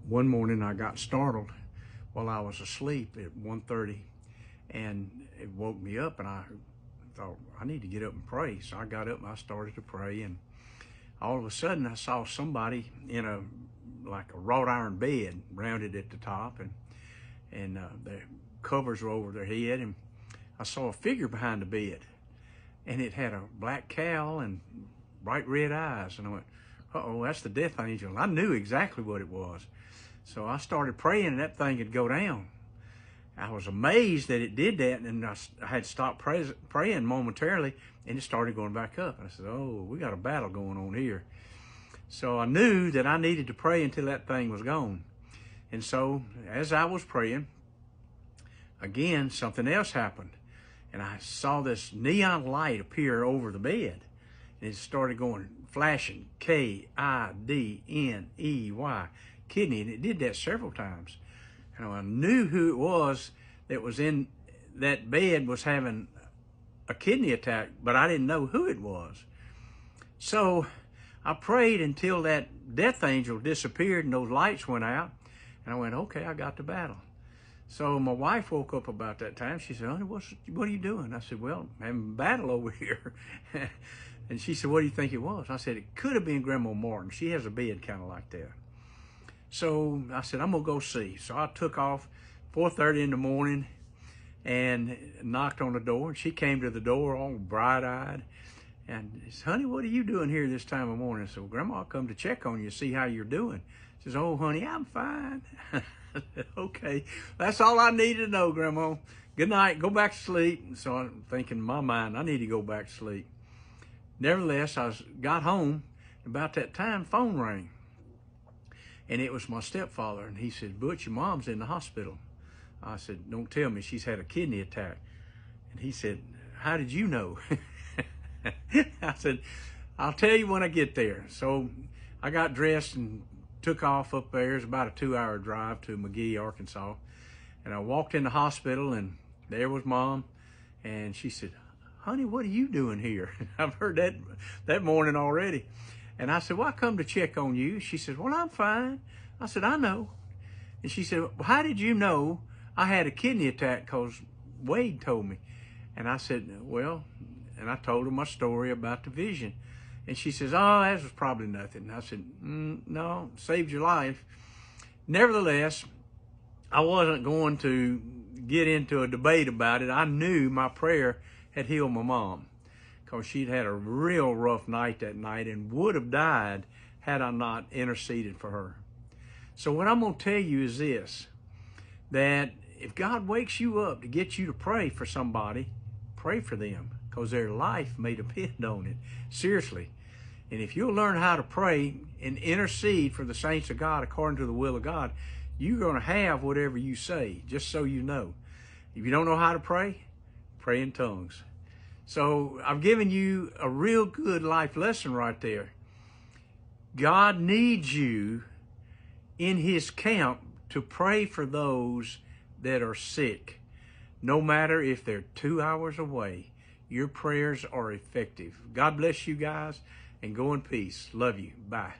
One morning I got startled while I was asleep at 1:30, and it woke me up, and I thought, I need to get up and pray. So I got up and I started to pray, and all of a sudden I saw somebody in like a wrought iron bed, rounded at the top, and the covers were over their head, and I saw a figure behind the bed, and it had a black cowl and bright red eyes, and I went, uh-oh, that's the death angel. I knew exactly what it was. So I started praying, and that thing would go down. I was amazed that it did that, and I had stopped praying momentarily, and it started going back up. And I said, oh, we got a battle going on here. So I knew that I needed to pray until that thing was gone. And so as I was praying, again, something else happened. And I saw this neon light appear over the bed. And it started going, flashing, K-I-D-N-E-Y, kidney. And it did that several times. And I knew who it was that was in that bed was having a kidney attack, but I didn't know who it was. So I prayed until that death angel disappeared and those lights went out. And I went, okay, I got the battle. So my wife woke up about that time. She said, honey, what are you doing? I said, well, I'm having a battle over here. And she said, what do you think it was? I said, it could have been Grandma Martin. She has a bed kind of like that. So I said, I'm going to go see. So I took off 4:30 in the morning and knocked on the door. And she came to the door all bright-eyed. And she said, honey, what are you doing here this time of morning? I said, well, Grandma, I'll come to check on you, see how you're doing. She says, oh, honey, I'm fine. Okay, that's all I need to know, Grandma. Good night, go back to sleep. So I'm thinking in my mind, I need to go back to sleep. Nevertheless, got home. About that time, phone rang. And it was my stepfather. And he said, Butch, your mom's in the hospital. I said, don't tell me, she's had a kidney attack. And he said, how did you know? I said, I'll tell you when I get there. So I got dressed and took off up there. It was about a 2-hour drive to McGee, Arkansas. And I walked in the hospital, and there was Mom. And she said, honey, what are you doing here? I've heard that morning already. And I said, well, I come to check on you. She said, well, I'm fine. I said, I know. And she said, well, how did you know I had a kidney attack? Because Wade told me. And I said, well, and I told her my story about the vision. And she says, oh, that was probably nothing. I said, no, saved your life. Nevertheless, I wasn't going to get into a debate about it. I knew my prayer had healed my mom, because she'd had a real rough night that night and would have died had I not interceded for her. So what I'm going to tell you is this, that if God wakes you up to get you to pray for somebody, pray for them, because their life may depend on it. Seriously. And if you'll learn how to pray and intercede for the saints of God according to the will of God, you're going to have whatever you say, just so you know. If you don't know how to pray, pray in tongues. So I've given you a real good life lesson right there. God needs you in his camp to pray for those that are sick. No matter if they're 2 hours away, your prayers are effective. God bless you guys, and go in peace. Love you. Bye.